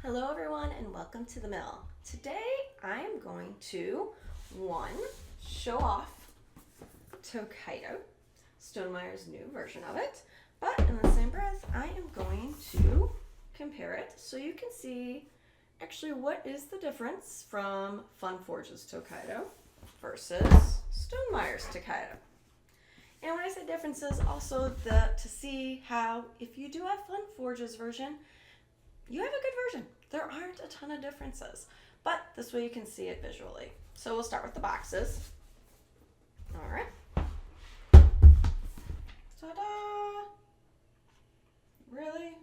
Hello everyone and welcome to the mill. Today I am going to, one, show off Tokaido, Stonemeier's new version of it, but in the same breath I am going to compare it so you can see actually what is the difference from Funforge's Tokaido versus Stonemeier's Tokaido. And when I say differences, also to see how if you do have Funforge's version, you have a good version. There aren't a ton of differences, but this way you can see it visually. So we'll start with the boxes. All right. Ta-da! Really?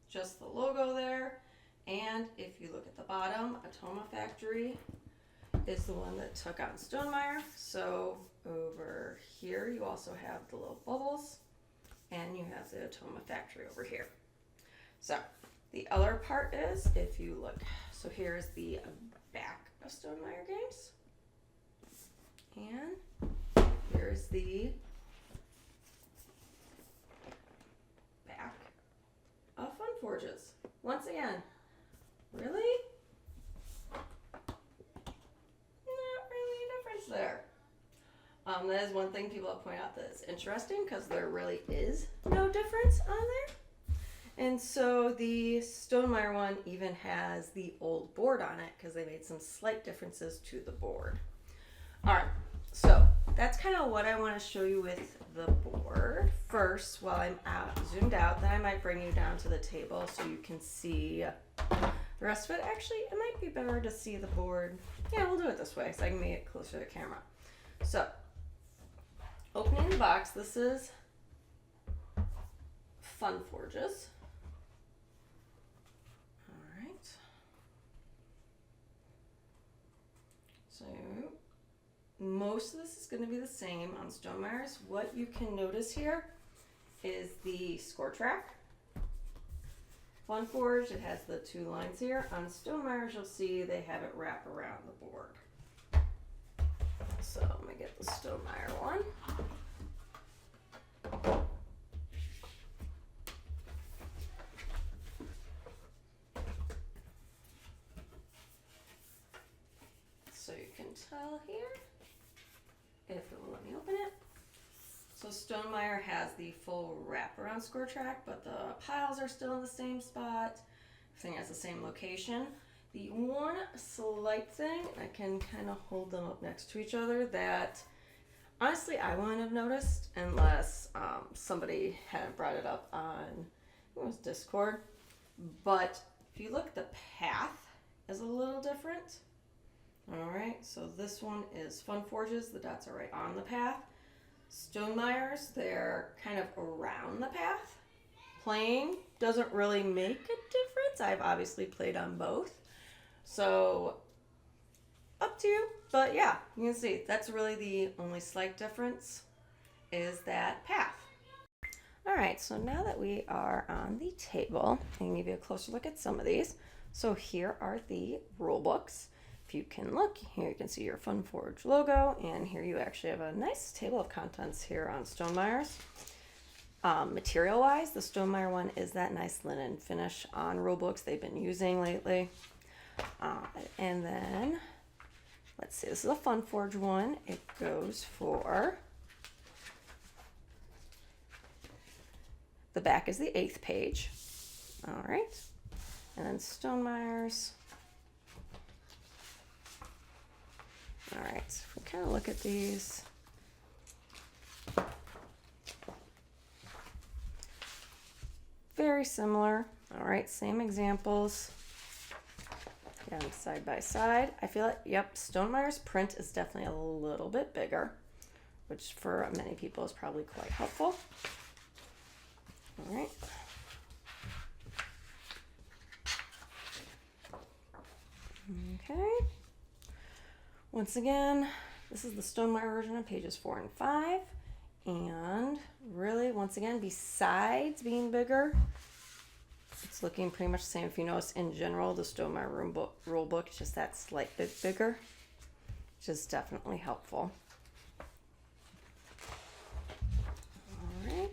Just the logo there. And if you look at the bottom, Automa Factory is the one that took on Stonemaier. So over here you also have the little bubbles, and you have the Automa Factory over here. So the other part is, if you look, so here's the back of Stonemaier games, and here's the back of Funforge's. Once again, really? Not really a difference there. That is one thing people have pointed out that is interesting, because there really is no difference on there. And so the Stonemaier one even has the old board on it because they made some slight differences to the board. All right, so that's kind of what I want to show you with the board. First, while I'm zoomed out, then I might bring you down to the table so you can see the rest of it. Actually, it might be better to see the board. Yeah, we'll do it this way so I can make it closer to the camera. So, opening the box, this is Funforge's. So most of this is going to be the same on Stonemeier's. What you can notice here is the score track. Funforge, it has the two lines here. On Stonemeier's, you'll see they have it wrap around the board. So let me get the Stonemaier one. So you can tell here, if it will let me open it. So Stonemaier has the full wraparound score track, but the piles are still in the same spot. Everything has the same location. The one slight thing, I can kind of hold them up next to each other, that honestly I wouldn't have noticed unless somebody had brought it up on, I think it was Discord. But if you look, the path is a little different. All right, so this one is Funforge's, the dots are right on the path. Stonemeier's, they're kind of around the path. Playing doesn't really make a difference. I've obviously played on both, so up to you. But yeah, you can see that's really the only slight difference is that path. All right, so now that we are on the table, I can give you a closer look at some of these. So here are the rule books. If you can look, here you can see your Funforge logo, and here you actually have a nice table of contents here on Stonemeier's. Material-wise, the Stonemaier one is that nice linen finish on rulebooks they've been using lately. And then, let's see, this is a Funforge one. It goes for, the back is the 8th page. All right, and then Stonemeier's. All right, so if we kind of look at these, very similar. All right, same examples. Again, side by side. I feel like, yep, Stonemeier's print is definitely a little bit bigger, which for many people is probably quite helpful. All right. Okay. Once again, this is the Stonemaier version of pages 4 and 5. And really, once again, besides being bigger, it's looking pretty much the same. If you notice, in general, the Stonemaier rule book is just that slight bit bigger, which is definitely helpful. All right.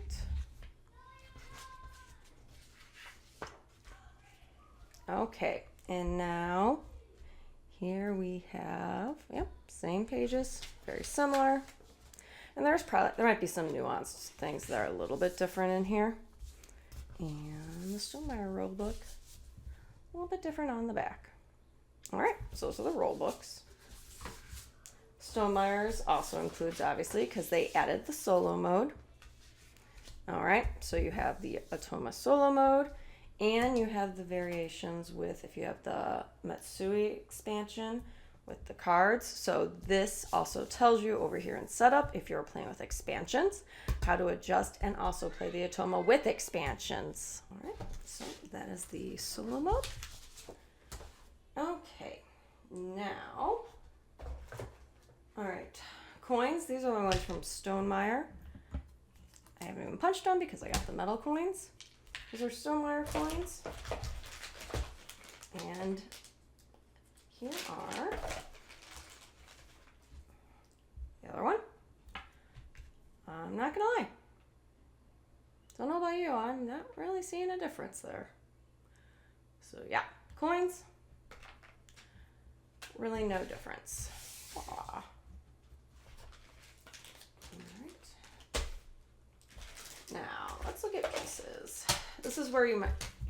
Okay, and now here we have, yep, same pages, very similar. And there might be some nuanced things that are a little bit different in here. And the Stonemaier Rulebook, a little bit different on the back. All right, so those are the Rulebooks. Stonemeier's also includes, obviously, because they added the solo mode. All right, so you have the Automa solo mode, and you have the variations with, if you have the Matsui expansion with the cards. So this also tells you over here in setup, if you're playing with expansions, how to adjust and also play the Automa with expansions. All right, so that is the solo mode. Okay, now, all right, coins. These are the ones from Stonemaier. I haven't even punched them because I got the metal coins. These are Stonemaier coins. And here are the other one. I'm not gonna lie. Don't know about you, I'm not really seeing a difference there. So yeah, coins. Really no difference. Aww. Now, let's look at pieces. This is where you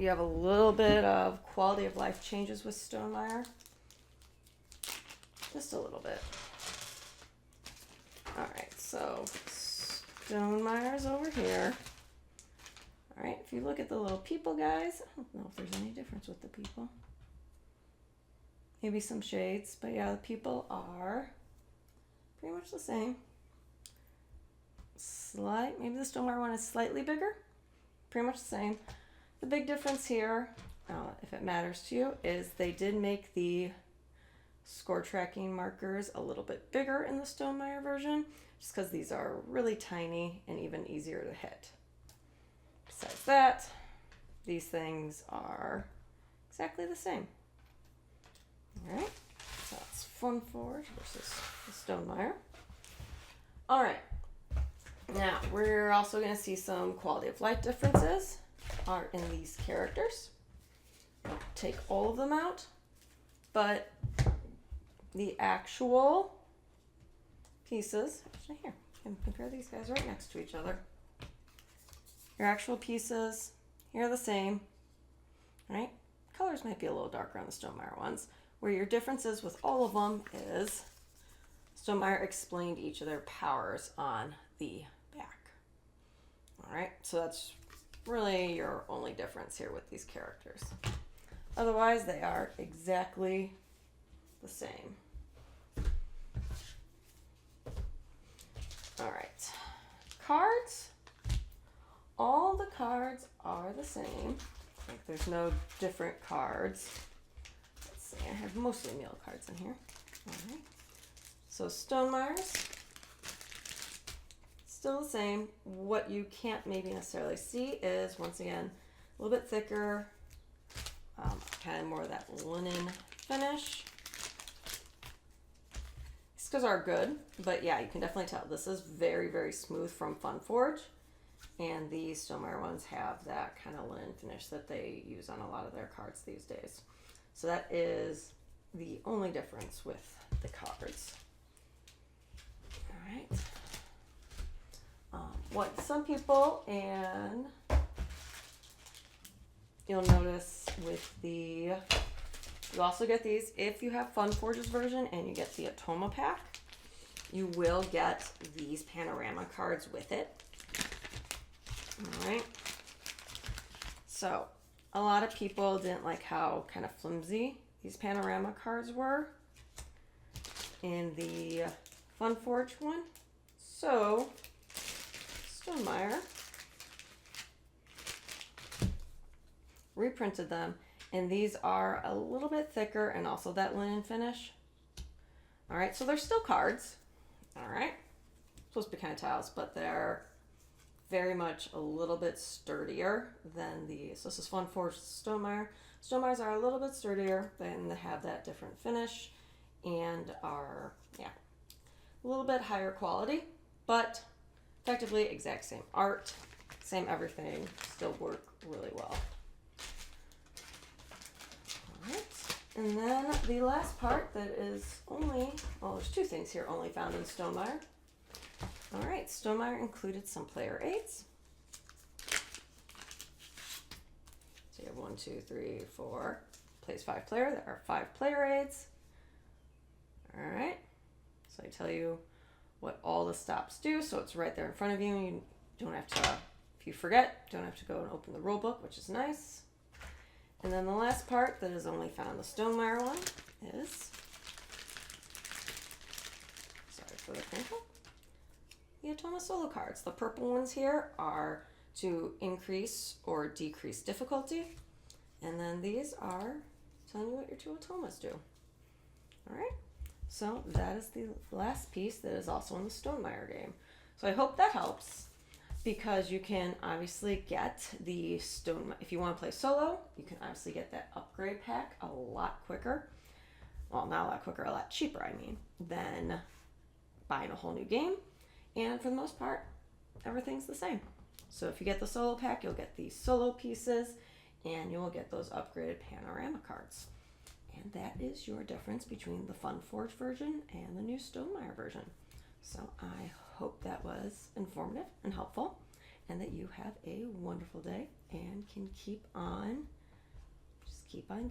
have a little bit of quality of life changes with Stonemaier. Just a little bit. All right, so Stonemeier's over here. All right, if you look at the little people guys, I don't know if there's any difference with the people. Maybe some shades, but yeah, the people are pretty much the same. Maybe the Stonemaier one is slightly bigger, pretty much the same. The big difference here, if it matters to you, is they did make the score tracking markers a little bit bigger in the Stonemaier version, just because these are really tiny and even easier to hit. Besides that, these things are exactly the same. All right, so that's Funforge versus the Stonemaier. All right. Now, we're also going to see some quality of life differences are in these characters. I'll take all of them out, but the actual pieces, actually here, you can compare these guys right next to each other. Your actual pieces, here are the same, right? Colors might be a little darker on the Stonemaier ones. Where your differences with all of them is Stonemaier explained each of their powers on the back. All right, so that's really your only difference here with these characters. Otherwise, they are exactly the same. All right, cards. All the cards are the same. Like there's no different cards. Let's see, I have mostly meal cards in here. All right. So Stonemeier's still the same. What you can't maybe necessarily see is, once again, a little bit thicker, kind of more of that linen finish. These guys are good, but yeah, you can definitely tell this is very, very smooth from Funforge. And these Stonemaier ones have that kind of linen finish that they use on a lot of their cards these days. So that is the only difference with the cards. All right. What some people, and you'll notice with the, you also get these, if you have Funforge's version and you get the Automa pack, you will get these Panorama cards with it. All right. So a lot of people didn't like how kind of flimsy these Panorama cards were in the Funforge one. So Stonemaier reprinted them, and these are a little bit thicker and also that linen finish. All right, so they're still cards. All right, supposed to be kind of tiles, but they're very much a little bit sturdier than these. So this is Funforge Stonemaier. Stonemaiers are a little bit sturdier, then they have that different finish and are, yeah, a little bit higher quality, but effectively exact same art, same everything, still work really well. And then the last part that is only, well, there's two things here only found in Stonemaier. All right, Stonemaier included some player aids. So you have 1, 2, 3, 4, plays 5 player. There are 5 player aids. All right, so I tell you what all the stops do, so it's right there in front of you. You don't have to, if you forget, don't have to go and open the rule book, which is nice. And then the last part that is only found in the Stonemaier one is, sorry for the crinkle, the automa solo cards. The purple ones here are to increase or decrease difficulty. And then these are telling you what your 2 automas do. All right, so that is the last piece that is also in the Stonemaier game. So I hope that helps, because you can obviously get the if you want to play solo, you can obviously get that upgrade pack a lot quicker. Well, not a lot quicker, a lot cheaper, I mean, than buying a whole new game. And for the most part, everything's the same. So if you get the solo pack, you'll get these solo pieces, and you will get those upgraded Panorama cards. And that is your difference between the FunForge version and the new Stonemaier version. So I hope that was informative and helpful, and that you have a wonderful day and can keep on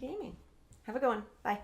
gaming. Have a good one. Bye.